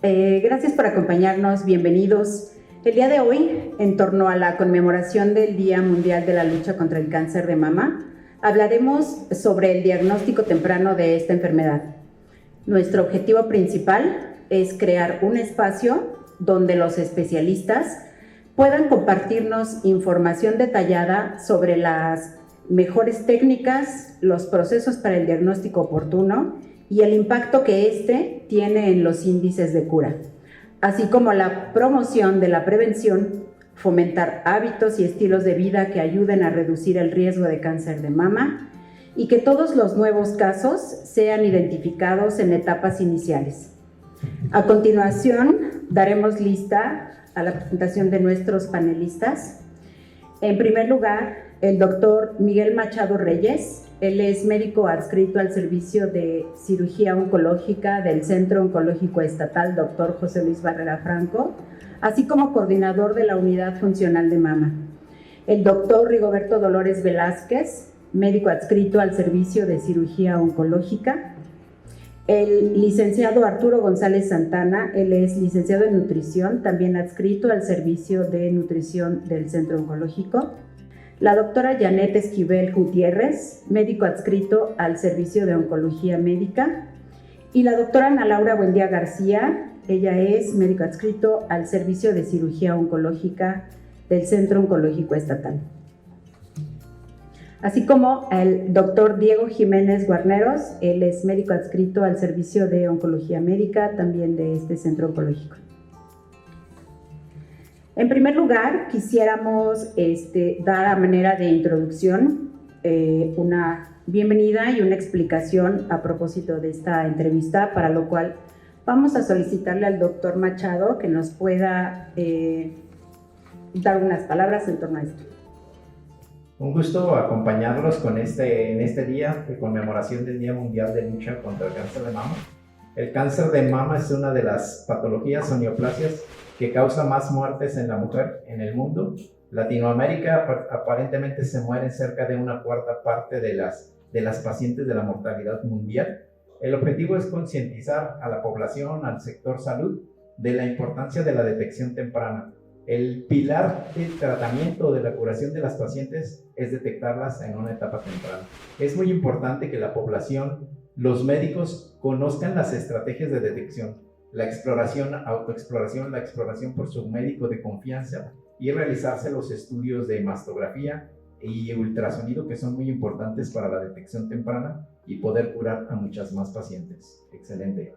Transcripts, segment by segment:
Gracias por acompañarnos, bienvenidos. El día de hoy, en torno a la conmemoración del Día Mundial de la Lucha contra el Cáncer de Mama, hablaremos sobre el diagnóstico temprano de esta enfermedad. Nuestro objetivo principal es crear un espacio donde los especialistas puedan compartirnos información detallada sobre las mejores técnicas, los procesos para el diagnóstico oportuno y el impacto que éste tiene en los índices de cura, así como la promoción de la prevención, fomentar hábitos y estilos de vida que ayuden a reducir el riesgo de cáncer de mama y que todos los nuevos casos sean identificados en etapas iniciales. A continuación, daremos lista a la presentación de nuestros panelistas. En primer lugar, el doctor Miguel Machado Reyes. Él es médico adscrito al Servicio de Cirugía Oncológica del Centro Oncológico Estatal Dr. José Luis Barrera Franco, así como coordinador de la Unidad Funcional de Mama. El doctor Rigoberto Dolores Velázquez, médico adscrito al Servicio de Cirugía Oncológica. El licenciado Arturo González Santana, él es licenciado en nutrición, también adscrito al Servicio de Nutrición del Centro Oncológico. La doctora Janet Esquivel Gutiérrez, médico adscrito al Servicio de Oncología Médica. Y la doctora Ana Laura Buendía García, ella es médico adscrito al Servicio de Cirugía Oncológica del Centro Oncológico Estatal. Así como el doctor Diego Jiménez Guarneros, él es médico adscrito al Servicio de Oncología Médica, también de este Centro Oncológico. En primer lugar, quisiéramos dar a manera de introducción una bienvenida y una explicación a propósito de esta entrevista, para lo cual vamos a solicitarle al doctor Machado que nos pueda dar unas palabras en torno a esto. Un gusto acompañarlos en este día de conmemoración del Día Mundial de Lucha contra el Cáncer de Mama. El cáncer de mama es una de las patologías o neoplasias que causa más muertes en la mujer en el mundo. Latinoamérica aparentemente se mueren cerca de una cuarta parte de las pacientes de la mortalidad mundial. El objetivo es concientizar a la población, al sector salud, de la importancia de la detección temprana. El pilar del tratamiento de la curación de las pacientes es detectarlas en una etapa temprana. Es muy importante que la población, los médicos, conozcan las estrategias de detección, la exploración, autoexploración, la exploración por su médico de confianza y realizarse los estudios de mastografía y ultrasonido, que son muy importantes para la detección temprana y poder curar a muchas más pacientes. Excelente.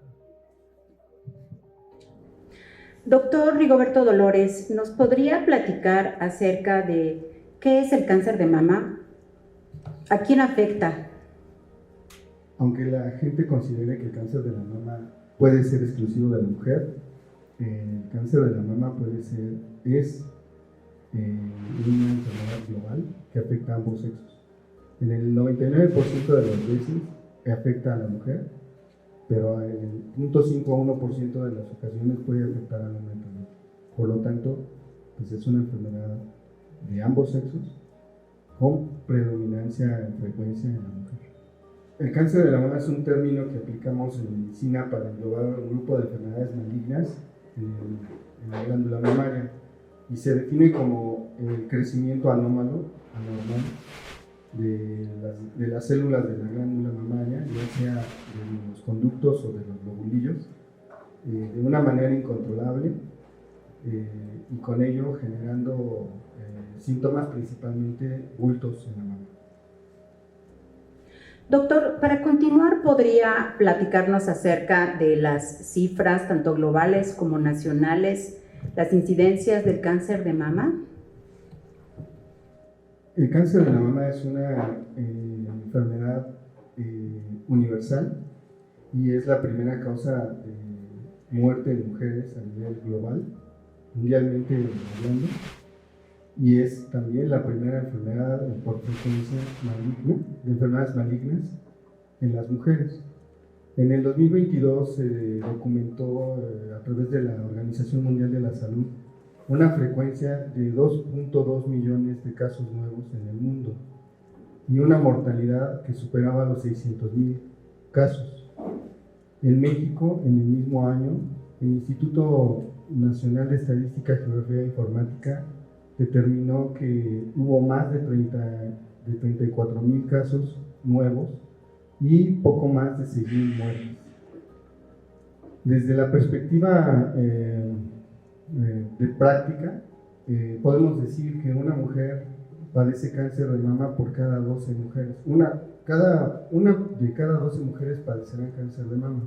Doctor Rigoberto Dolores, ¿nos podría platicar acerca de qué es el cáncer de mama? ¿A quién afecta? Aunque la gente considere que el cáncer de la mama puede ser exclusivo de la mujer, el cáncer de la mama es una enfermedad global que afecta a ambos sexos. En el 99% de las veces afecta a la mujer, pero en el 0.5 a 1% de las ocasiones puede afectar al hombre también. Por lo tanto, pues es una enfermedad de ambos sexos con predominancia en frecuencia en la mujer. El cáncer de la mama es un término que aplicamos en medicina para englobar un grupo de enfermedades malignas en la glándula mamaria y se define como el crecimiento anormal de las células de la glándula mamaria, ya sea de los conductos o de los lobulillos, de una manera incontrolable y con ello generando síntomas, principalmente bultos en la mama. Doctor, para continuar, ¿podría platicarnos acerca de las cifras, tanto globales como nacionales, las incidencias del cáncer de mama? El cáncer de la mama es una enfermedad universal y es la primera causa de muerte de mujeres a nivel global, mundialmente hablando, y es también la primera enfermedad por frecuencia maligna, de enfermedades malignas en las mujeres. En el 2022 se documentó a través de la Organización Mundial de la Salud una frecuencia de 2.2 millones de casos nuevos en el mundo y una mortalidad que superaba los 600,000 casos. En México, en el mismo año, el Instituto Nacional de Estadística, Geografía e Informática determinó que hubo más de 34,000 casos nuevos y poco más de 6,000 muertes. Desde la perspectiva de práctica, podemos decir que una mujer padece cáncer de mama por cada 12 mujeres. Una de cada 12 mujeres padecerán cáncer de mama.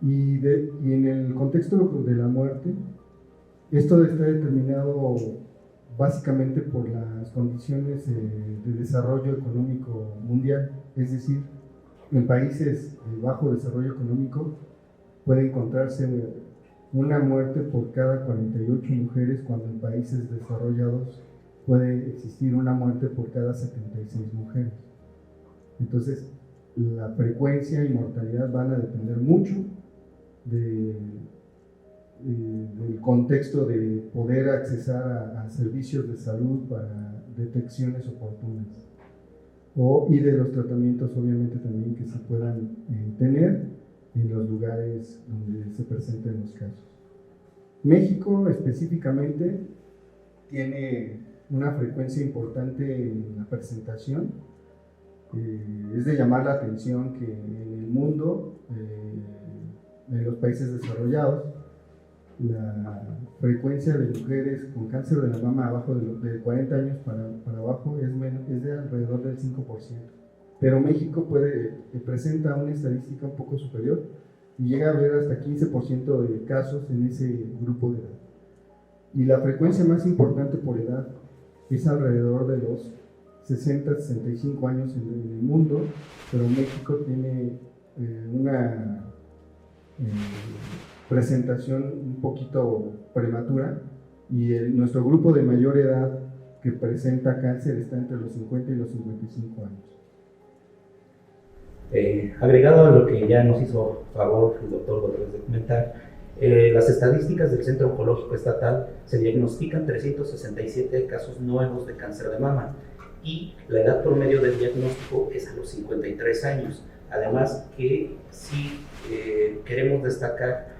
Y en el contexto de la muerte, esto está determinado básicamente por las condiciones de desarrollo económico mundial, es decir, en países de bajo desarrollo económico puede encontrarse una muerte por cada 48 mujeres, cuando en países desarrollados puede existir una muerte por cada 76 mujeres. Entonces, la frecuencia y mortalidad van a depender mucho del contexto de poder accesar a servicios de salud para detecciones oportunas y de los tratamientos, obviamente, también que se puedan tener en los lugares donde se presenten los casos. México específicamente tiene una frecuencia importante en la presentación. Es de llamar la atención que en el mundo, en los países desarrollados, la frecuencia de mujeres con cáncer de la mama abajo de 40 años para abajo es de alrededor del 5%. Pero México presenta una estadística un poco superior y llega a haber hasta 15% de casos en ese grupo de edad. Y la frecuencia más importante por edad es alrededor de los 60-65 años en el mundo, pero México tiene una presentación un poquito prematura, y nuestro grupo de mayor edad que presenta cáncer está entre los 50 y los 55 años. Agregado a lo que ya nos hizo favor el doctor Gómez de comentar, las estadísticas del Centro Oncológico Estatal se diagnostican 367 casos nuevos de cáncer de mama, y la edad promedio del diagnóstico es a los 53 años. Además que sí queremos destacar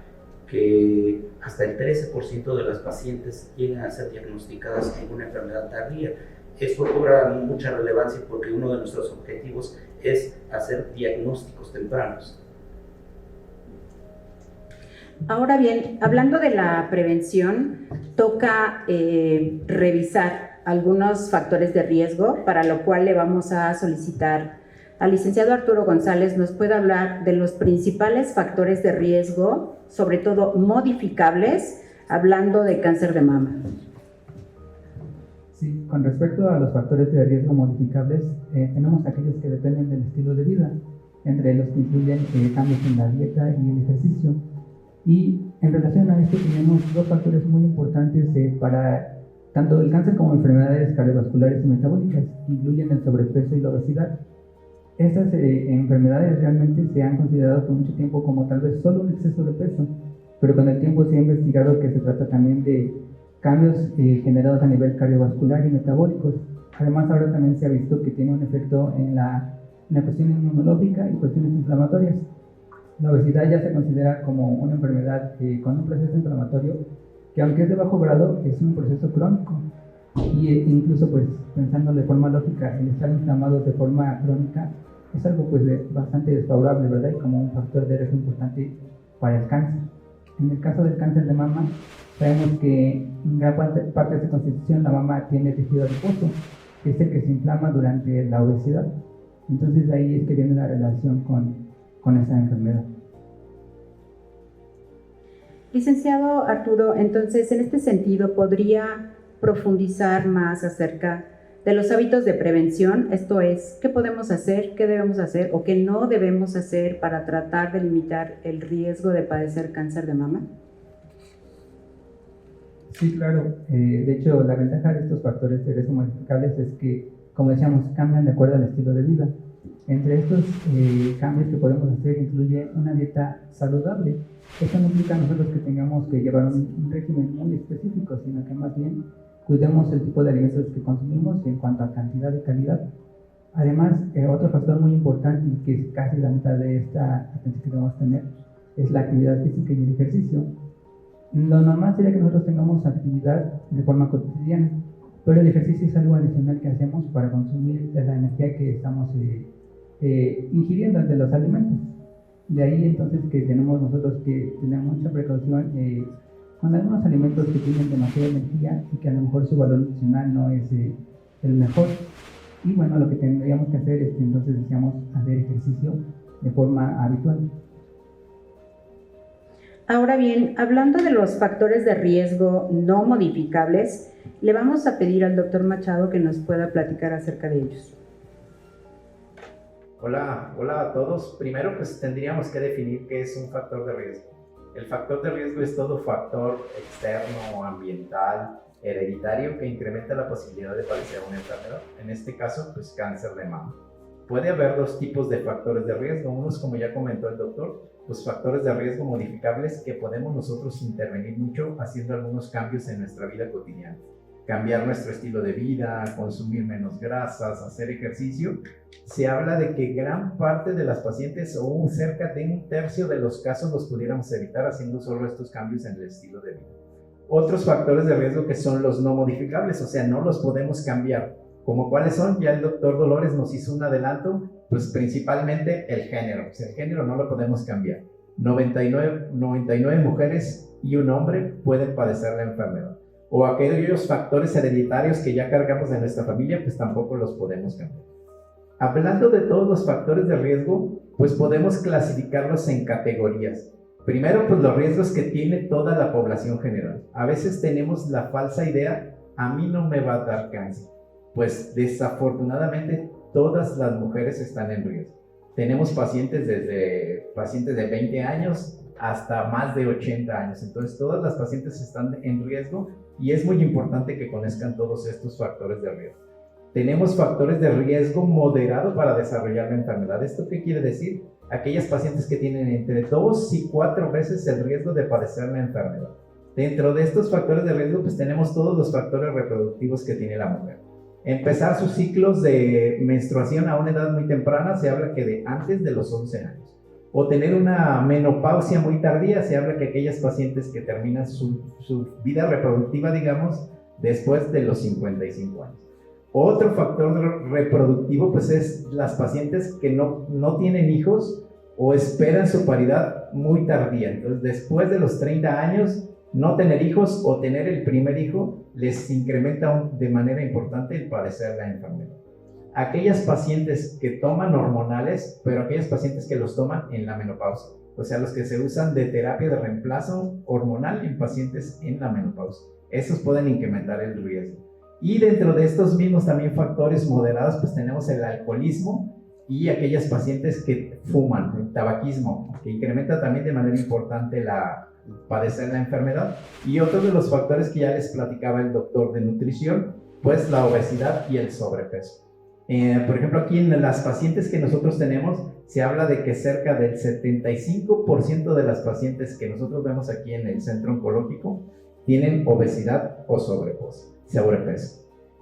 que hasta el 13% de las pacientes llegan a ser diagnosticadas con una enfermedad tardía. Esto cobra mucha relevancia porque uno de nuestros objetivos es hacer diagnósticos tempranos. Ahora bien, hablando de la prevención, toca revisar algunos factores de riesgo, para lo cual le vamos a solicitar al licenciado Arturo González nos puede hablar de los principales factores de riesgo, sobre todo modificables, hablando de cáncer de mama. Sí, con respecto a los factores de riesgo modificables, tenemos aquellos que dependen del estilo de vida, entre los que incluyen cambios en la dieta y el ejercicio. Y en relación a esto tenemos dos factores muy importantes para tanto el cáncer como enfermedades cardiovasculares y metabólicas, que incluyen el sobrepeso y la obesidad. Estas enfermedades realmente se han considerado por mucho tiempo como tal vez solo un exceso de peso, pero con el tiempo se ha investigado que se trata también de cambios generados a nivel cardiovascular y metabólicos. Además, ahora también se ha visto que tiene un efecto en la cuestión inmunológica y cuestiones inflamatorias. La obesidad ya se considera como una enfermedad con un proceso inflamatorio que, aunque es de bajo grado, es un proceso crónico. Y incluso, pues, pensando de forma lógica, el estar inflamados de forma crónica es algo pues bastante desfavorable, ¿verdad? Y como un factor de riesgo importante para el cáncer. En el caso del cáncer de mama, sabemos que en gran parte de su constitución la mama tiene tejido adiposo, que es el que se inflama durante la obesidad. Entonces de ahí es que viene la relación con esa enfermedad. Licenciado Arturo, entonces en este sentido, ¿podría profundizar más acerca de los hábitos de prevención? Esto es, ¿qué podemos hacer, qué debemos hacer o qué no debemos hacer para tratar de limitar el riesgo de padecer cáncer de mama? Sí, claro. De hecho, la ventaja de estos factores de riesgo modificables es que, como decíamos, cambian de acuerdo al estilo de vida. Entre estos cambios que podemos hacer incluye una dieta saludable. Esto no implica a nosotros que tengamos que llevar un régimen muy específico, sino que más bien cuidemos el tipo de alimentos que consumimos en cuanto a cantidad y calidad. Además, otro factor muy importante y que es casi la mitad de esta atención que debemos tener es la actividad física y el ejercicio. Lo normal sería que nosotros tengamos actividad de forma cotidiana, pero el ejercicio es algo adicional que hacemos para consumir la energía que estamos ingiriendo entre los alimentos. De ahí entonces que tenemos nosotros que tener mucha precaución con algunos alimentos que tienen demasiada energía y que a lo mejor su valor nutricional no es el mejor. Y bueno, lo que tendríamos que hacer es que entonces deseamos hacer ejercicio de forma habitual. Ahora bien, hablando de los factores de riesgo no modificables, le vamos a pedir al doctor Machado que nos pueda platicar acerca de ellos. Hola a todos. Primero, pues tendríamos que definir qué es un factor de riesgo. El factor de riesgo es todo factor externo, ambiental, hereditario que incrementa la posibilidad de padecer una enfermedad. En este caso, pues cáncer de mama. Puede haber dos tipos de factores de riesgo. Unos, como ya comentó el doctor, pues factores de riesgo modificables que podemos nosotros intervenir mucho haciendo algunos cambios en nuestra vida cotidiana. Cambiar nuestro estilo de vida, consumir menos grasas, hacer ejercicio. Se habla de que gran parte de las pacientes, o cerca de un tercio de los casos, los pudiéramos evitar haciendo solo estos cambios en el estilo de vida. Otros factores de riesgo que son los no modificables, o sea, no los podemos cambiar. ¿Como cuáles son? Ya el doctor Dolores nos hizo un adelanto, pues principalmente el género. O sea, el género no lo podemos cambiar. 99 mujeres y un hombre pueden padecer la enfermedad. O aquellos factores hereditarios que ya cargamos en nuestra familia, pues tampoco los podemos cambiar. Hablando de todos los factores de riesgo, pues podemos clasificarlos en categorías. Primero, pues los riesgos que tiene toda la población general. A veces tenemos la falsa idea, a mí no me va a dar cáncer. Pues desafortunadamente todas las mujeres están en riesgo. Tenemos pacientes desde pacientes de 20 años hasta más de 80 años. Entonces todas las pacientes están en riesgo y es muy importante que conozcan todos estos factores de riesgo. Tenemos factores de riesgo moderado para desarrollar la enfermedad. ¿Esto qué quiere decir? Aquellas pacientes que tienen entre 2 y 4 veces el riesgo de padecer la enfermedad. Dentro de estos factores de riesgo, pues tenemos todos los factores reproductivos que tiene la mujer. Empezar sus ciclos de menstruación a una edad muy temprana, se habla que de antes de los 11 años. O tener una menopausia muy tardía, se habla que aquellas pacientes que terminan su vida reproductiva, digamos, después de los 55 años. Otro factor reproductivo, pues es las pacientes que no tienen hijos o esperan su paridad muy tardía. Entonces, después de los 30 años, no tener hijos o tener el primer hijo les incrementa de manera importante el padecer la enfermedad. Aquellas pacientes que toman hormonales, pero aquellas pacientes que los toman en la menopausia, o sea, los que se usan de terapia de reemplazo hormonal en pacientes en la menopausia, esos pueden incrementar el riesgo. Y dentro de estos mismos también factores moderados, pues tenemos el alcoholismo y aquellas pacientes que fuman, el tabaquismo, que incrementa también de manera importante padecer la enfermedad. Y otro de los factores que ya les platicaba el doctor de nutrición, pues la obesidad y el sobrepeso. Por ejemplo, aquí en las pacientes que nosotros tenemos, se habla de que cerca del 75% de las pacientes que nosotros vemos aquí en el centro oncológico tienen obesidad o sobrepeso.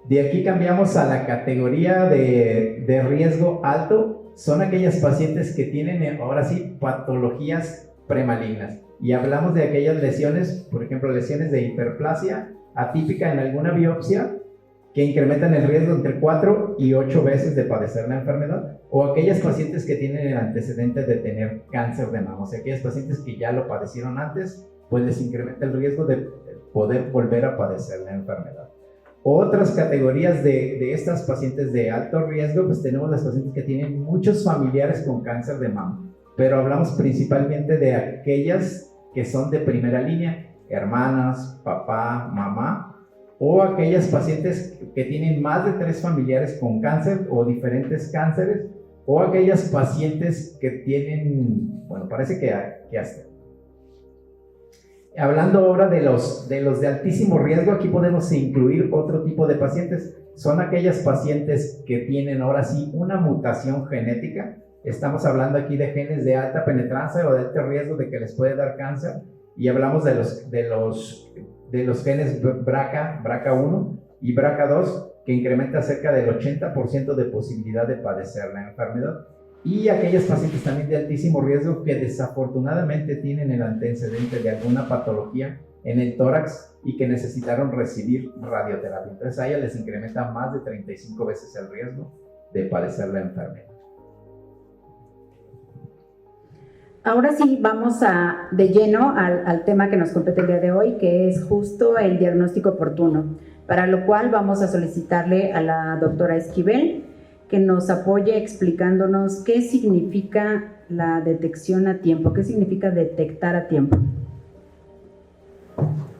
De aquí cambiamos a la categoría de riesgo alto. Son aquellas pacientes que tienen ahora sí patologías premalignas. Y hablamos de aquellas lesiones, por ejemplo, lesiones de hiperplasia atípica en alguna biopsia que incrementan el riesgo entre 4 y 8 veces de padecer la enfermedad, o aquellas pacientes que tienen el antecedente de tener cáncer de mama, o sea, aquellas pacientes que ya lo padecieron antes, pues les incrementa el riesgo de poder volver a padecer la enfermedad. Otras categorías de estas pacientes de alto riesgo, pues tenemos las pacientes que tienen muchos familiares con cáncer de mama, pero hablamos principalmente de aquellas que son de primera línea, hermanas, papá, mamá, o aquellas pacientes que tienen más de 3 familiares con cáncer o diferentes cánceres, o aquellas pacientes que tienen, bueno, parece que hasta. Hablando ahora de los de altísimo riesgo, aquí podemos incluir otro tipo de pacientes. Son aquellas pacientes que tienen ahora sí una mutación genética. Estamos hablando aquí de genes de alta penetrancia o de alto riesgo de que les puede dar cáncer. Y hablamos de los genes BRCA1 y BRCA2, que incrementa cerca del 80% de posibilidad de padecer la enfermedad. y aquellas pacientes también de altísimo riesgo que desafortunadamente tienen el antecedente de alguna patología en el tórax y que necesitaron recibir radioterapia. Entonces a ellas les incrementa más de 35 veces el riesgo de padecer la enfermedad. Ahora sí, vamos de lleno al tema que nos compete el día de hoy, que es justo el diagnóstico oportuno, para lo cual vamos a solicitarle a la doctora Esquivel que nos apoye explicándonos qué significa la detección a tiempo, qué significa detectar a tiempo.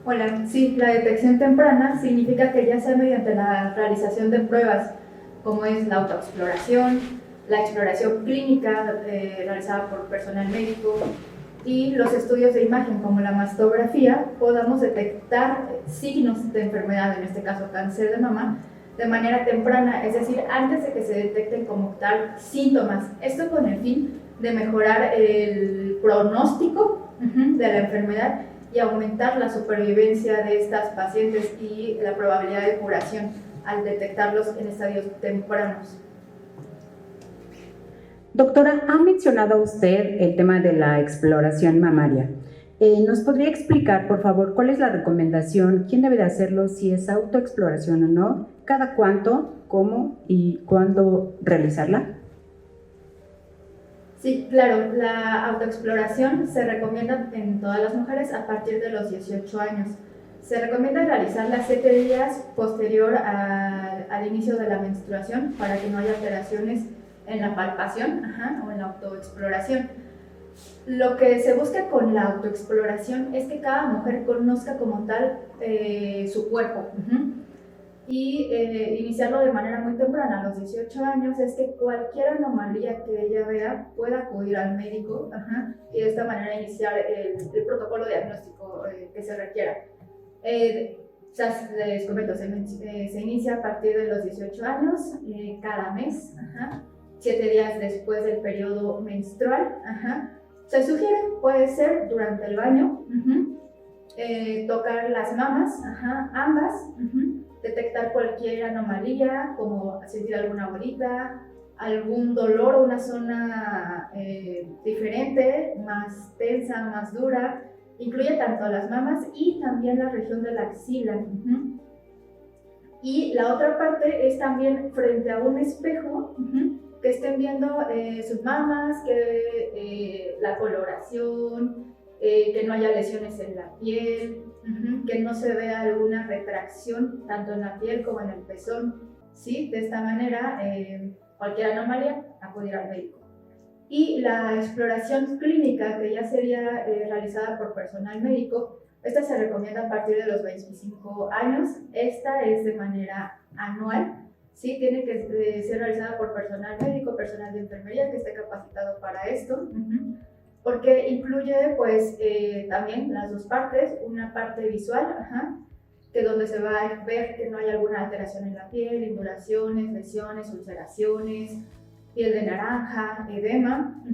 Hola, sí, la detección temprana significa que ya sea mediante la realización de pruebas, como es la autoexploración, la exploración clínica realizada por personal médico y los estudios de imagen como la mastografía, podamos detectar signos de enfermedad, en este caso cáncer de mama, de manera temprana, es decir, antes de que se detecten como tal síntomas. Esto con el fin de mejorar el pronóstico de la enfermedad y aumentar la supervivencia de estas pacientes y la probabilidad de curación al detectarlos en estadios tempranos. Doctora, ha mencionado usted el tema de la exploración mamaria. ¿Nos podría explicar, por favor, cuál es la recomendación? ¿Quién debe de hacerlo? Si es autoexploración o no. ¿Cada cuánto? ¿Cómo? ¿Y cuándo realizarla? Sí, claro, la autoexploración se recomienda en todas las mujeres a partir de los 18 años. Se recomienda realizarla 7 días posterior al inicio de la menstruación para que no haya alteraciones en la palpación o en la autoexploración. Lo que se busca con la autoexploración es que cada mujer conozca como tal su cuerpo y iniciarlo de manera muy temprana, a los 18 años, es que cualquier anomalía que ella vea pueda acudir al médico y de esta manera iniciar el protocolo diagnóstico que se requiera. Les comento, se inicia a partir de los 18 años, cada mes, 7 días después del periodo menstrual. Se sugiere, puede ser durante el baño, tocar las mamas, ambas, detectar cualquier anomalía, como sentir alguna bolita, algún dolor o una zona diferente, más tensa, más dura. Incluye tanto las mamas y también la región de la axila. Y la otra parte es también frente a un espejo, que estén viendo sus mamas, que la coloración, que no haya lesiones en la piel, que no se vea alguna retracción tanto en la piel como en el pezón. ¿Sí? De esta manera, cualquier anomalía, acudir al médico. Y la exploración clínica, que ya sería realizada por personal médico, esta se recomienda a partir de los 25 años. Esta es de manera anual. Sí, tiene que ser realizada por personal médico, personal de enfermería que esté capacitado para esto, porque incluye pues también las dos partes, una parte visual, que donde se va a ver que no hay alguna alteración en la piel, induraciones, lesiones, ulceraciones, piel de naranja, edema,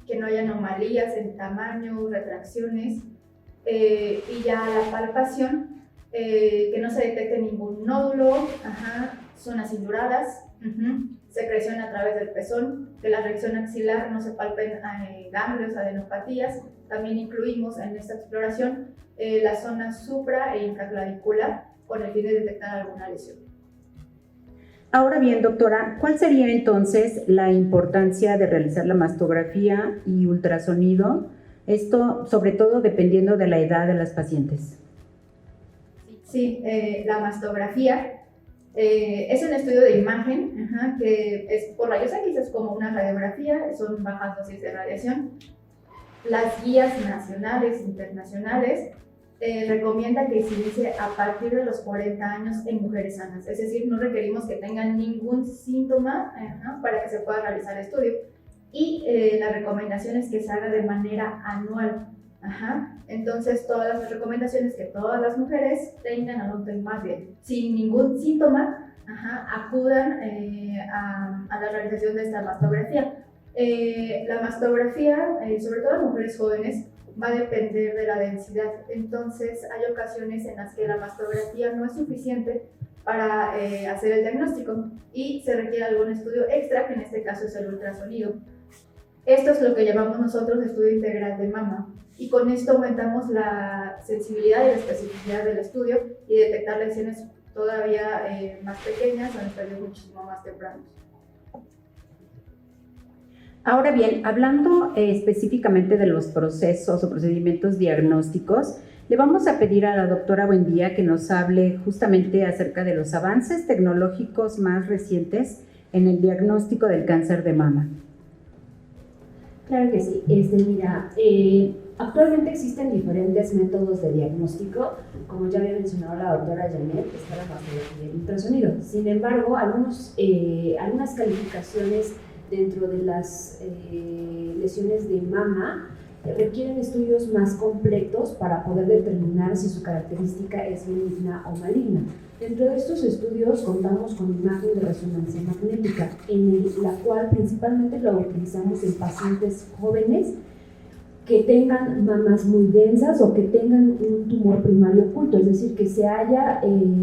que no haya anomalías en tamaño, retracciones, y ya la palpación, que no se detecte ningún nódulo, zonas induradas, secreción a través del pezón, que la región axilar no se palpen ganglios, adenopatías. También incluimos en esta exploración la zona supra e infraclavicular con el fin de detectar alguna lesión. Ahora bien, doctora, ¿cuál sería entonces la importancia de realizar la mastografía y ultrasonido? Esto sobre todo dependiendo de la edad de las pacientes. Sí, la mastografía es un estudio de imagen que es por rayos X, es como una radiografía, son bajas dosis de radiación. Las guías nacionales, internacionales, recomiendan que se inicie a partir de los 40 años en mujeres sanas, es decir, no requerimos que tengan ningún síntoma para que se pueda realizar el estudio. Y la recomendación es que se haga de manera anual. Entonces, todas las recomendaciones que todas las mujeres tengan, anoten más bien, sin ningún síntoma, acudan a la realización de esta mastografía. La mastografía, sobre todo en mujeres jóvenes, va a depender de la densidad. Entonces, hay ocasiones en las que la mastografía no es suficiente para hacer el diagnóstico y se requiere algún estudio extra, que en este caso es el ultrasonido. Esto es lo que llamamos nosotros estudio integral de mama, y con esto aumentamos la sensibilidad y la especificidad del estudio y detectar lesiones todavía más pequeñas o en estadios muchísimo más tempranos. Ahora bien, hablando específicamente de los procesos o procedimientos diagnósticos, le vamos a pedir a la doctora Buendía que nos hable justamente acerca de los avances tecnológicos más recientes en el diagnóstico del cáncer de mama. Claro que sí. Mira, actualmente existen diferentes métodos de diagnóstico, como ya había mencionado la doctora Janet, está la mastografía y el ultrasonido. Sin embargo, algunas calificaciones dentro de las lesiones de mama requieren estudios más completos para poder determinar si su característica es benigna o maligna. Dentro de estos estudios contamos con imagen de resonancia magnética, la cual principalmente lo utilizamos en pacientes jóvenes que tengan mamas muy densas o que tengan un tumor primario oculto, es decir, que se haya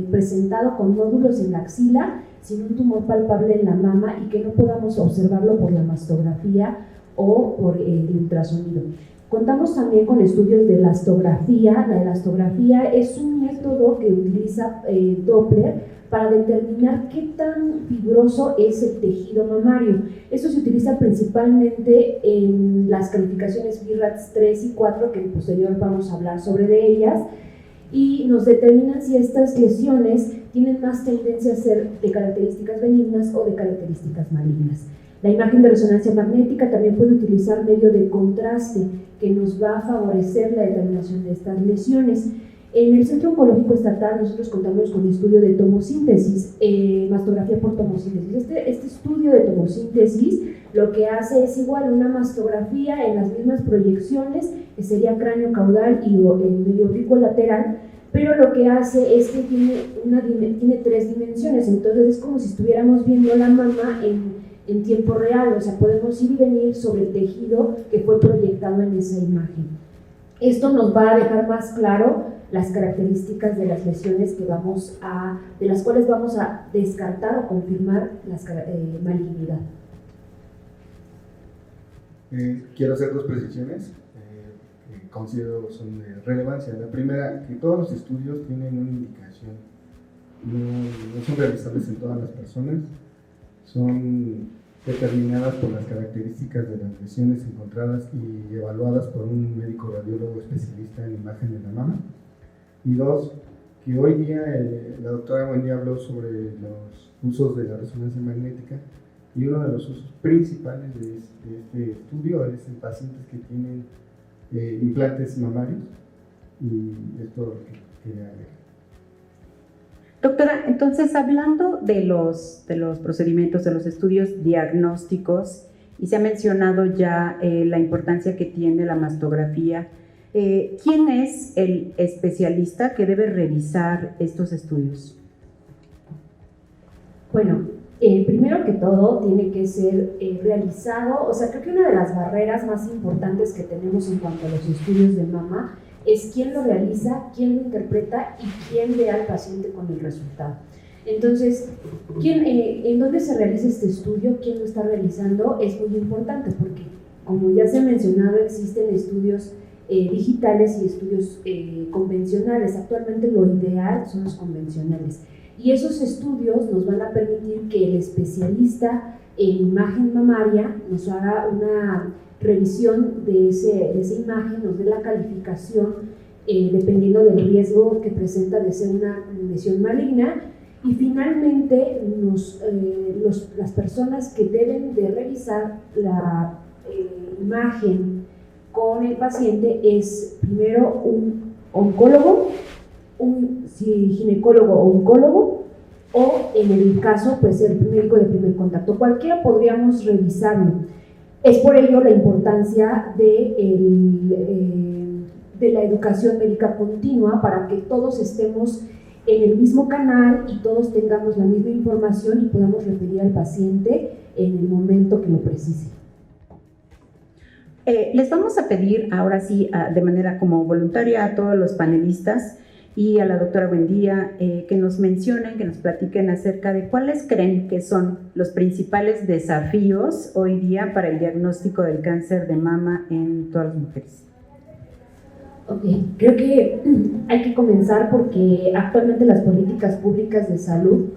presentado con nódulos en la axila sin un tumor palpable en la mama y que no podamos observarlo por la mastografía o por el ultrasonido. Contamos también con estudios de elastografía. La elastografía es un método que utiliza Doppler para determinar qué tan fibroso es el tejido mamario. Esto se utiliza principalmente en las calificaciones BIRATS 3 y 4, que en posterior vamos a hablar sobre de ellas, y nos determinan si estas lesiones tienen más tendencia a ser de características benignas o de características malignas. La imagen de resonancia magnética también puede utilizar medio de contraste que nos va a favorecer la determinación de estas lesiones. En el Centro Oncológico Estatal nosotros contamos con estudio de tomosíntesis, mastografía por tomosíntesis. Este estudio de tomosíntesis lo que hace es igual una mastografía en las mismas proyecciones, que sería cráneo caudal y el medio oblicuo lateral, pero lo que hace es que tiene 3 dimensiones, entonces es como si estuviéramos viendo la mama en tiempo real, o sea, podemos ir y venir sobre el tejido que fue proyectado en esa imagen. Esto nos va a dejar más claro las características de las lesiones de las cuales vamos a descartar o confirmar la malignidad. Quiero hacer 2 precisiones que considero son de relevancia. La primera, que todos los estudios tienen una indicación, no son realizables en todas las personas, son determinadas por las características de las lesiones encontradas y evaluadas por un médico radiólogo especialista en imagen de la mama. Y 2, que hoy día la doctora Buendía habló sobre los usos de la resonancia magnética, y uno de los usos principales de este estudio es en pacientes que tienen implantes mamarios, y esto es lo que quería agregar. Doctora, entonces hablando de los procedimientos, de los estudios diagnósticos, y se ha mencionado ya la importancia que tiene la mastografía, ¿quién es el especialista que debe revisar estos estudios? Bueno, primero que todo tiene que ser realizado, o sea, creo que una de las barreras más importantes que tenemos en cuanto a los estudios de mama es quién lo realiza, quién lo interpreta y quién ve al paciente con el resultado. Entonces, en dónde se realiza este estudio, quién lo está realizando, es muy importante porque, como ya se ha mencionado, existen estudios digitales y estudios convencionales. Actualmente lo ideal son los convencionales. Y esos estudios nos van a permitir que el especialista en imagen mamaria nos haga una revisión de esa imagen, nos dé la calificación dependiendo del riesgo que presenta de ser una lesión maligna, y finalmente las personas que deben de revisar la imagen con el paciente es primero un oncólogo, un ginecólogo o oncólogo, o en el caso pues el médico de primer contacto. Cualquiera podríamos revisarlo. Es por ello la importancia de la educación médica continua, para que todos estemos en el mismo canal y todos tengamos la misma información y podamos referir al paciente en el momento que lo precise. Les vamos a pedir ahora sí, de manera como voluntaria, a todos los panelistas y a la doctora Buendía que nos mencionen, que nos platiquen acerca de cuáles creen que son los principales desafíos hoy día para el diagnóstico del cáncer de mama en todas las mujeres. Ok, creo que hay que comenzar porque actualmente las políticas públicas de salud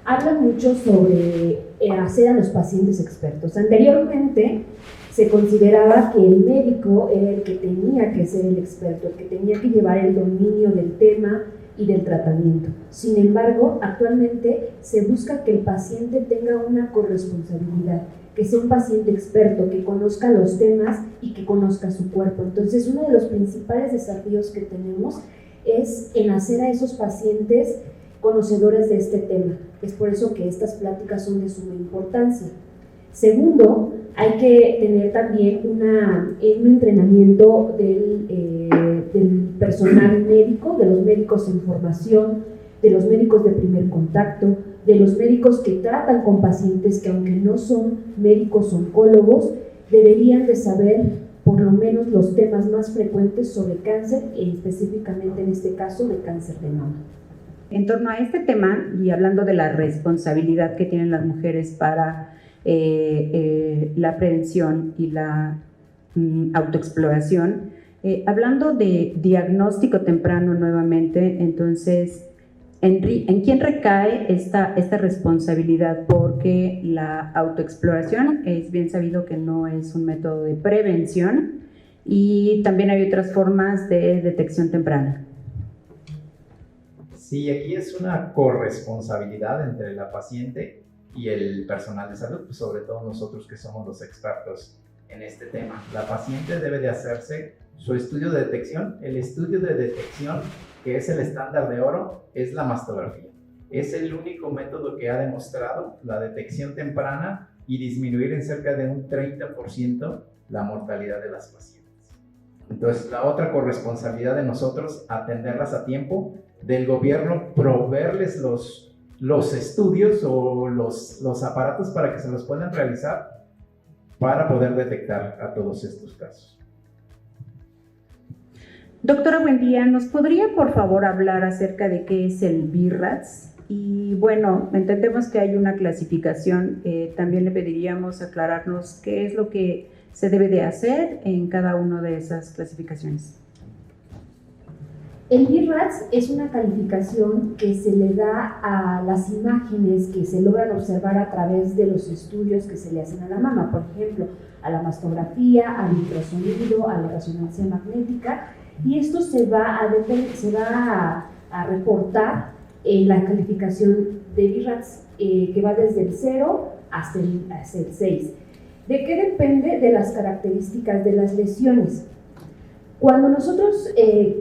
hablan mucho sobre hacer a los pacientes expertos. Anteriormente se consideraba que el médico era el que tenía que ser el experto, el que tenía que llevar el dominio del tema y del tratamiento. Sin embargo, actualmente se busca que el paciente tenga una corresponsabilidad, que sea un paciente experto, que conozca los temas y que conozca su cuerpo. Entonces, uno de los principales desafíos que tenemos es en hacer a esos pacientes conocedores de este tema. Es por eso que estas pláticas son de suma importancia. Segundo, hay que tener también un entrenamiento del personal médico, de los médicos en formación, de los médicos de primer contacto, de los médicos que tratan con pacientes que, aunque no son médicos oncólogos, deberían de saber por lo menos los temas más frecuentes sobre cáncer, específicamente en este caso de cáncer de mama. En torno a este tema, y hablando de la responsabilidad que tienen las mujeres para la prevención y la autoexploración, hablando de diagnóstico temprano nuevamente, entonces, ¿en quién recae esta responsabilidad? Porque la autoexploración es bien sabido que no es un método de prevención y también hay otras formas de detección temprana. Sí, aquí es una corresponsabilidad entre la paciente y el personal de salud, pues sobre todo nosotros que somos los expertos en este tema. La paciente debe de hacerse su estudio de detección. El estudio de detección, que es el estándar de oro, es la mastografía. Es el único método que ha demostrado la detección temprana y disminuir en cerca de un 30% la mortalidad de las pacientes. Entonces, la otra corresponsabilidad de nosotros, atenderlas a tiempo, del gobierno proveerles los estudios o los aparatos para que se los puedan realizar para poder detectar a todos estos casos. Doctora Buendía, ¿nos podría por favor hablar acerca de qué es el BI-RADS? Y bueno, entendemos que hay una clasificación, también le pediríamos aclararnos qué es lo que se debe de hacer en cada una de esas clasificaciones. El BI-RADS es una calificación que se le da a las imágenes que se logran observar a través de los estudios que se le hacen a la mama, por ejemplo, a la mastografía, al ultrasonido, a la resonancia magnética, y esto se va a reportar en la calificación de BI-RADS, que va desde el 0 hasta el 6. ¿De qué depende? De las características de las lesiones. Cuando nosotros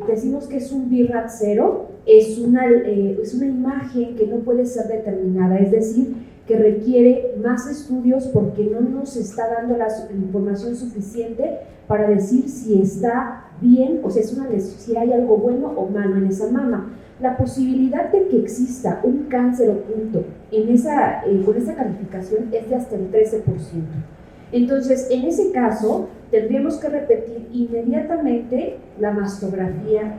decimos que es un BI-RADS 0, es una imagen que no puede ser determinada, es decir, que requiere más estudios porque no nos está dando la información suficiente para decir si está bien, o sea, si hay algo bueno o malo en esa mama. La posibilidad de que exista un cáncer oculto con esa calificación es de hasta el 13%. Entonces, en ese caso, tendríamos que repetir inmediatamente la mastografía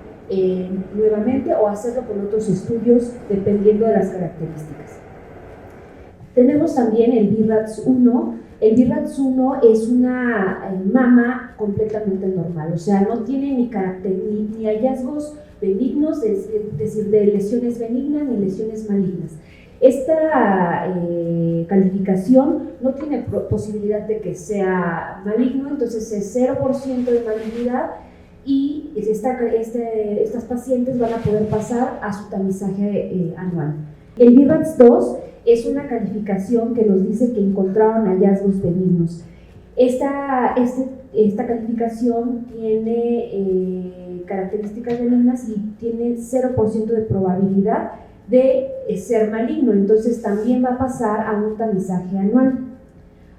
nuevamente o hacerlo con otros estudios dependiendo de las características. Tenemos también el BI-RADS 1. El BI-RADS 1 es una mama completamente normal, o sea, no tiene ni hallazgos benignos, es decir, de lesiones benignas ni lesiones malignas. Esta calificación no tiene posibilidad de que sea maligno, entonces es 0% de malignidad y estas pacientes van a poder pasar a su tamizaje anual. El BI-RADS 2 es una calificación que nos dice que encontraron hallazgos benignos. Esta calificación tiene características benignas y tiene 0% de probabilidad de ser maligno, entonces también va a pasar a un tamizaje anual.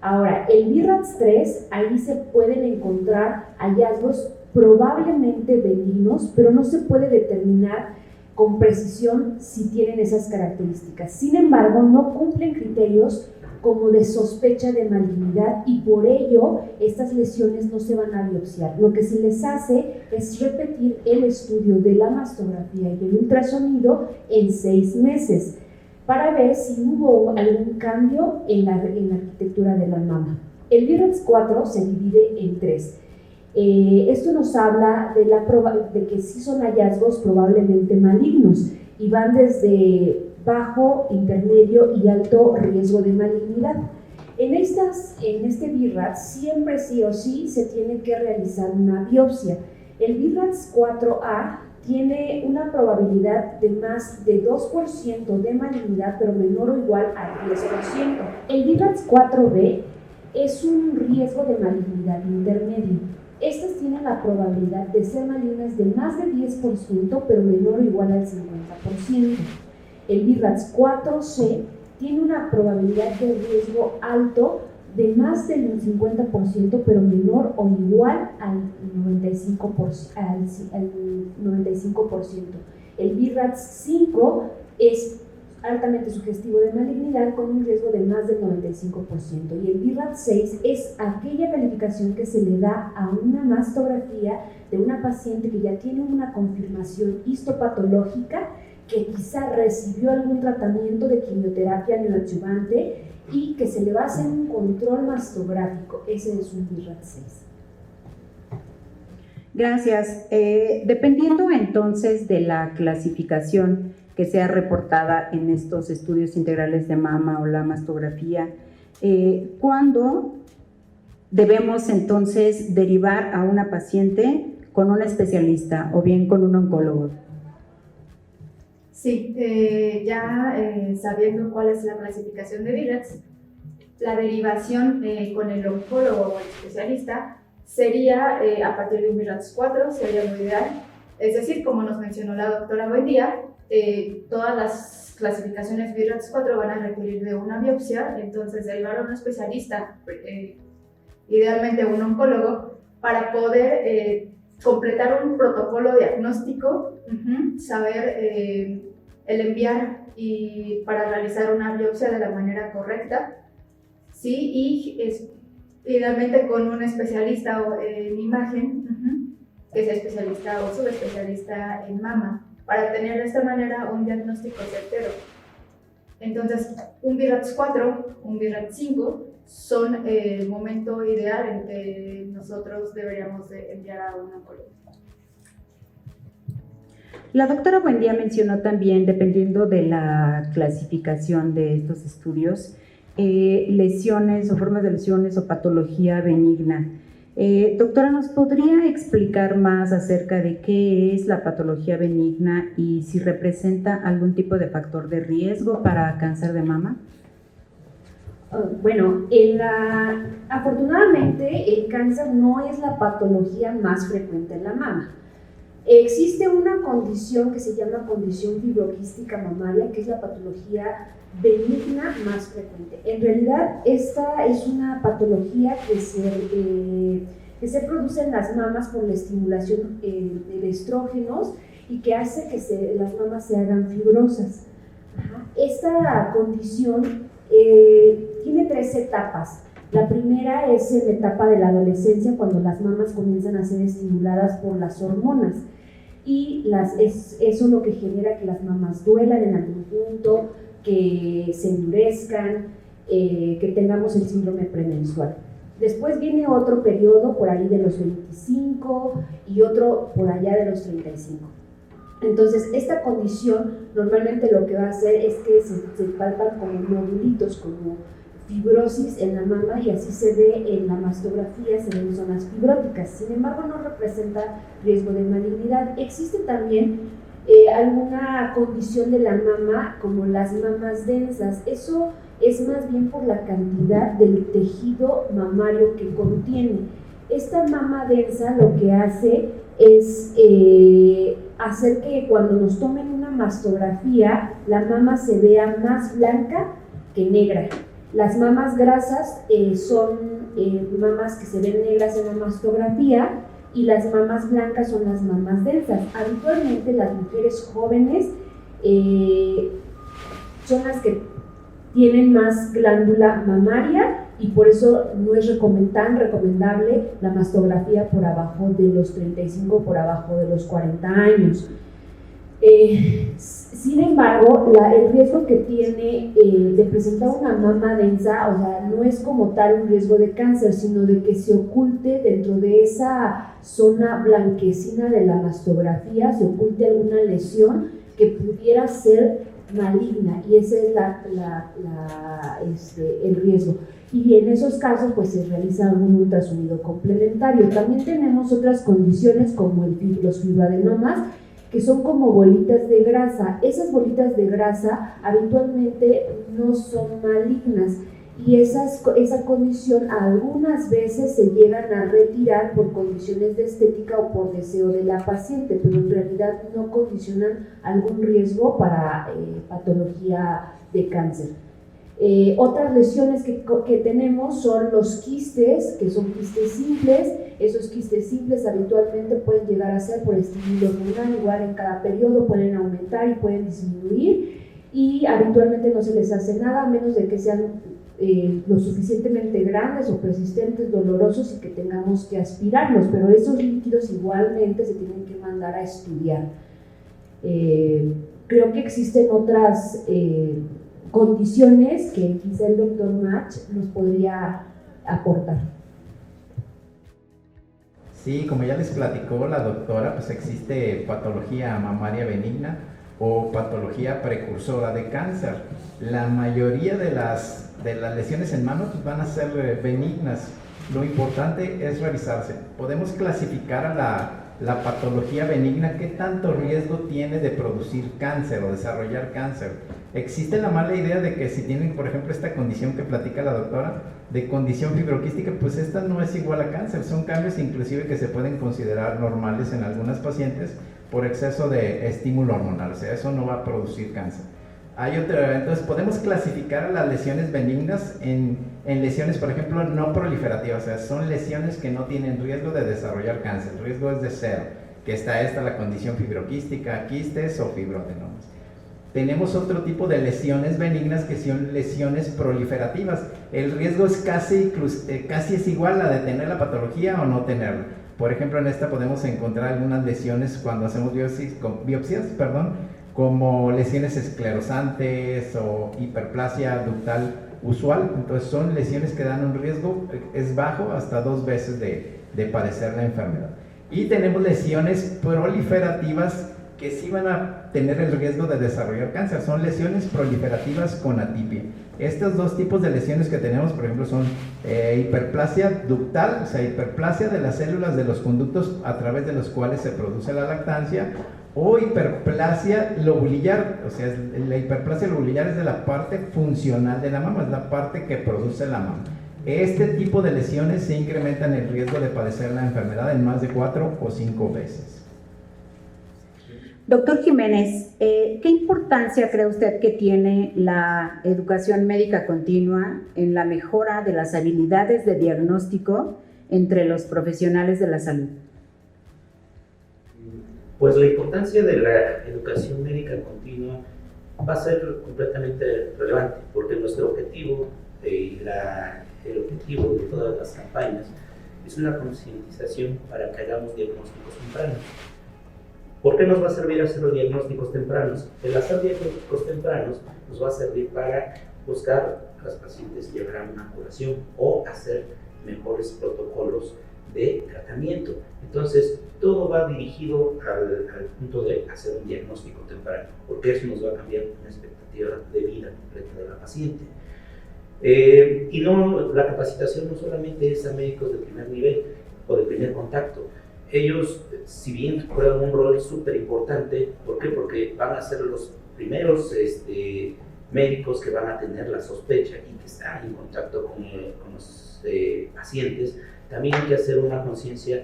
Ahora, el BI-RADS 3, ahí se pueden encontrar hallazgos probablemente benignos, pero no se puede determinar con precisión si tienen esas características. Sin embargo, no cumplen criterios como de sospecha de malignidad y por ello estas lesiones no se van a biopsiar. Lo que se les hace es repetir el estudio de la mastografía y del ultrasonido en 6 meses para ver si hubo algún cambio en la arquitectura de la mama. El BRAF4 se divide en 3. Esto nos habla de que sí son hallazgos probablemente malignos y van desde bajo, intermedio y alto riesgo de malignidad. En este BRAF siempre sí o sí se tiene que realizar una biopsia. El BRAF4A tiene una probabilidad de más de 2% de malignidad, pero menor o igual al 10%. El BRAF4B es un riesgo de malignidad intermedio. Estas tienen la probabilidad de ser malignas de más del 10%, pero menor o igual al 50%. El BRAF4C tiene una probabilidad de riesgo alto de más del 50%, pero menor o igual al 95%. El BRAF5 es altamente sugestivo de malignidad con un riesgo de más del 95%. Y el BRAF6 es aquella calificación que se le da a una mastografía de una paciente que ya tiene una confirmación histopatológica, que quizá recibió algún tratamiento de quimioterapia neoadyuvante y que se le va a hacer un control mastográfico. Ese es un BRAF6. Gracias. Dependiendo entonces de la clasificación que sea reportada en estos estudios integrales de mama o la mastografía, ¿cuándo debemos entonces derivar a una paciente con un especialista o bien con un oncólogo? Sí, sabiendo cuál es la clasificación de BRAF, la derivación con el oncólogo o el especialista sería a partir de un BRAF4, sería lo ideal. Es decir, como nos mencionó la doctora Buendía, todas las clasificaciones BRAF4 van a requerir de una biopsia, entonces derivar a un especialista, idealmente un oncólogo, para poder completar un protocolo diagnóstico, saber el enviar y para realizar una biopsia de la manera correcta, sí, y idealmente con un especialista en imagen, que sea especialista o subespecialista en mama, para tener de esta manera un diagnóstico certero. Entonces, un BRAF4, un BRAF5 son el momento ideal en que nosotros deberíamos de enviar a un oncólogo. La doctora Buendía mencionó también, dependiendo de la clasificación de estos estudios, lesiones o formas de lesiones o patología benigna. Doctora, ¿nos podría explicar más acerca de qué es la patología benigna y si representa algún tipo de factor de riesgo para cáncer de mama? Bueno, afortunadamente el cáncer no es la patología más frecuente en la mama. Existe una condición que se llama condición fibroquística mamaria, que es la patología benigna más frecuente. En realidad, esta es una patología que se produce en las mamas por la estimulación de estrógenos y que hace que las mamas se hagan fibrosas. Esta condición tiene 3 etapas. La primera es en la etapa de la adolescencia, cuando las mamas comienzan a ser estimuladas por las hormonas. Y eso lo que genera que las mamas duelan en algún punto, que se endurezcan, que tengamos el síndrome premenstrual. Después viene otro periodo por ahí de los 25 y otro por allá de los 35. Entonces, esta condición normalmente lo que va a hacer es que se palpan como nodulitos, como fibrosis en la mama, y así se ve en la mastografía, se ven zonas fibróticas. Sin embargo, no representa riesgo de malignidad. Existe también alguna condición de la mama, como las mamas densas. Eso es más bien por la cantidad del tejido mamario que contiene. Esta mama densa lo que hace es hacer que cuando nos tomen una mastografía, la mama se vea más blanca que negra. Las mamas grasas son mamas que se ven negras en la mastografía, y las mamas blancas son las mamas densas. Habitualmente las mujeres jóvenes son las que tienen más glándula mamaria y por eso no es tan recomendable la mastografía por abajo de los 35, por abajo de los 40 años. Sin embargo, el riesgo que tiene de presentar una mama densa, o sea, no es como tal un riesgo de cáncer, sino de que se oculte dentro de esa zona blanquecina de la mastografía, se oculte alguna lesión que pudiera ser maligna, y ese es el riesgo. Y en esos casos pues se realiza algún ultrasonido complementario. También tenemos otras condiciones como los fibroadenomas, que son como bolitas de grasa. Esas bolitas de grasa habitualmente no son malignas, y esa condición algunas veces se llegan a retirar por condiciones de estética o por deseo de la paciente, pero en realidad no condicionan algún riesgo para patología de cáncer. Otras lesiones que tenemos son los quistes, que son quistes simples. Esos quistes simples habitualmente pueden llegar a ser por estímulo hormonal, igual en cada periodo pueden aumentar y pueden disminuir, y habitualmente no se les hace nada a menos de que sean lo suficientemente grandes o persistentes, dolorosos, y que tengamos que aspirarlos, pero esos líquidos igualmente se tienen que mandar a estudiar. Creo que existen otras condiciones que quizá el doctor Mach nos podría aportar. Sí, como ya les platicó la doctora, pues existe patología mamaria benigna o patología precursora de cáncer. La mayoría de las lesiones en mama pues van a ser benignas. Lo importante es revisarse. Podemos clasificar a la patología benigna, qué tanto riesgo tiene de producir cáncer o desarrollar cáncer. Existe la mala idea de que si tienen, por ejemplo, esta condición que platica la doctora, de condición fibroquística, pues esta no es igual a cáncer. Son cambios inclusive que se pueden considerar normales en algunas pacientes por exceso de estímulo hormonal, o sea, eso no va a producir cáncer. Entonces podemos clasificar a las lesiones benignas en lesiones, por ejemplo, no proliferativas, o sea, son lesiones que no tienen riesgo de desarrollar cáncer, el riesgo es de cero, que está la condición fibroquística, quistes o fibroadenomas. Tenemos otro tipo de lesiones benignas que son lesiones proliferativas. El riesgo es casi es igual a de tener la patología o no tenerla. Por ejemplo, en esta podemos encontrar algunas lesiones cuando hacemos biopsias, como lesiones esclerosantes o hiperplasia ductal usual. Entonces son lesiones que dan un riesgo, es bajo, hasta 2 veces de padecer la enfermedad. Y tenemos lesiones proliferativas que sí van a tener el riesgo de desarrollar cáncer. Son lesiones proliferativas con atipia. Estos 2 tipos de lesiones que tenemos, por ejemplo, son hiperplasia ductal, o sea, hiperplasia de las células de los conductos a través de los cuales se produce la lactancia, o hiperplasia lobulillar, o sea, la hiperplasia lobulillar es de la parte funcional de la mama, es la parte que produce la mama. Este tipo de lesiones se incrementan el riesgo de padecer la enfermedad en más de 4 o 5 veces. Doctor Jiménez, ¿qué importancia cree usted que tiene la educación médica continua en la mejora de las habilidades de diagnóstico entre los profesionales de la salud? Pues la importancia de la educación médica continua va a ser completamente relevante, porque nuestro objetivo, el objetivo de todas las campañas, es una concientización para que hagamos diagnósticos tempranos. ¿Por qué nos va a servir hacer los diagnósticos tempranos? El hacer diagnósticos tempranos nos va a servir para buscar a las pacientes que llevarán una curación o hacer mejores protocolos de tratamiento. Entonces, todo va dirigido al punto de hacer un diagnóstico temprano, porque eso nos va a cambiar una expectativa de vida completa de la paciente. Y la capacitación no solamente es a médicos de primer nivel o de primer contacto. Ellos, si bien juegan un rol súper importante, ¿por qué? Porque van a ser los primeros médicos que van a tener la sospecha y que están en contacto con los pacientes. También hay que hacer una conciencia,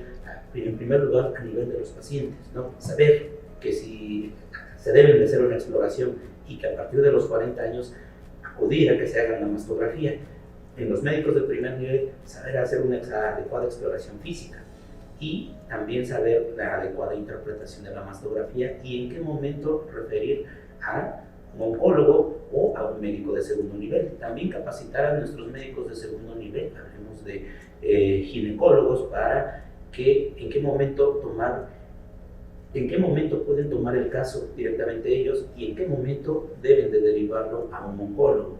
en primer lugar, a nivel de los pacientes, ¿no? Saber que si se deben de hacer una exploración y que a partir de los 40 años acudir a que se haga la mastografía. En los médicos de primer nivel, saber hacer una adecuada exploración física y también saber la adecuada interpretación de la mastografía y en qué momento referir a un oncólogo o a un médico de segundo nivel. También capacitar a nuestros médicos de segundo nivel, hablemos de ginecólogos, para que en qué momento pueden tomar el caso directamente ellos y en qué momento deben de derivarlo a un oncólogo.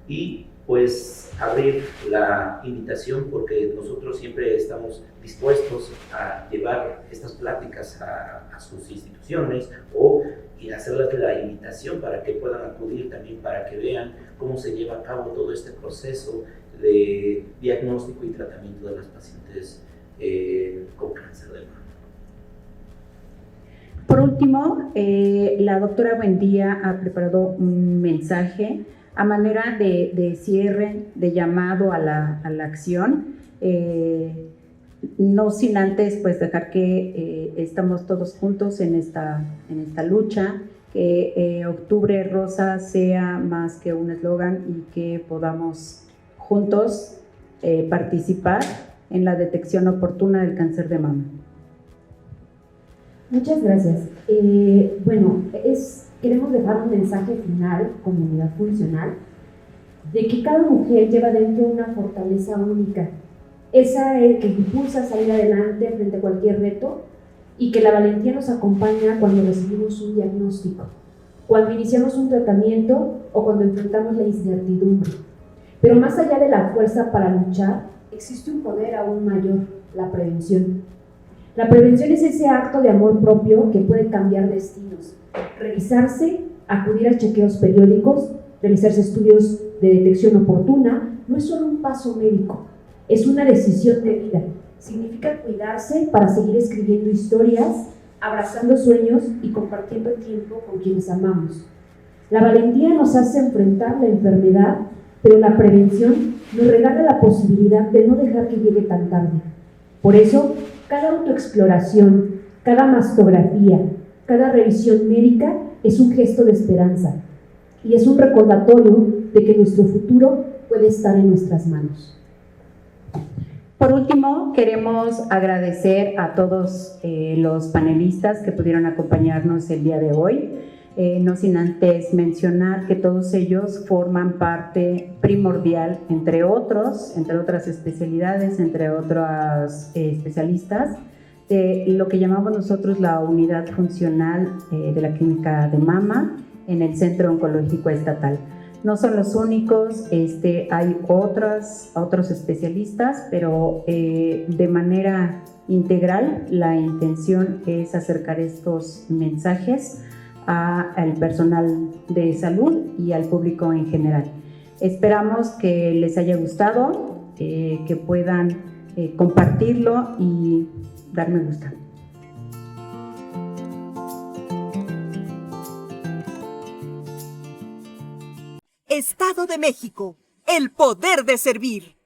Y pues abrir la invitación, porque nosotros siempre estamos dispuestos a llevar estas pláticas a sus instituciones y hacerles la invitación para que puedan acudir también, para que vean cómo se lleva a cabo todo este proceso de diagnóstico y tratamiento de las pacientes con cáncer de mama. Por último, la doctora Buendía ha preparado un mensaje a manera de cierre, de llamado a la acción, no sin antes pues dejar que estamos todos juntos en esta lucha, que Octubre Rosa sea más que un eslogan y que podamos juntos participar en la detección oportuna del cáncer de mama. Muchas gracias. Queremos dejar un mensaje final, comunidad funcional, de que cada mujer lleva dentro una fortaleza única, esa que impulsa a salir adelante frente a cualquier reto, y que la valentía nos acompaña cuando recibimos un diagnóstico, cuando iniciamos un tratamiento o cuando enfrentamos la incertidumbre. Pero más allá de la fuerza para luchar, existe un poder aún mayor, la prevención. La prevención es ese acto de amor propio que puede cambiar destinos. Revisarse, acudir a chequeos periódicos, realizarse estudios de detección oportuna, no es solo un paso médico, es una decisión de vida. Significa cuidarse para seguir escribiendo historias, abrazando sueños y compartiendo el tiempo con quienes amamos. La valentía nos hace enfrentar la enfermedad, pero la prevención nos regala la posibilidad de no dejar que llegue tan tarde. Por eso, cada autoexploración, cada mastografía, cada revisión médica es un gesto de esperanza y es un recordatorio de que nuestro futuro puede estar en nuestras manos. Por último, queremos agradecer a todos los panelistas que pudieron acompañarnos el día de hoy, no sin antes mencionar que todos ellos forman parte primordial, entre otras especialidades, entre otros especialistas, de lo que llamamos nosotros la unidad funcional de la clínica de mama en el Centro Oncológico Estatal. No son los únicos, hay otros especialistas, pero de manera integral la intención es acercar estos mensajes al personal de salud y al público en general. Esperamos que les haya gustado, que puedan compartirlo y dar me gusta. Estado de México, el poder de servir.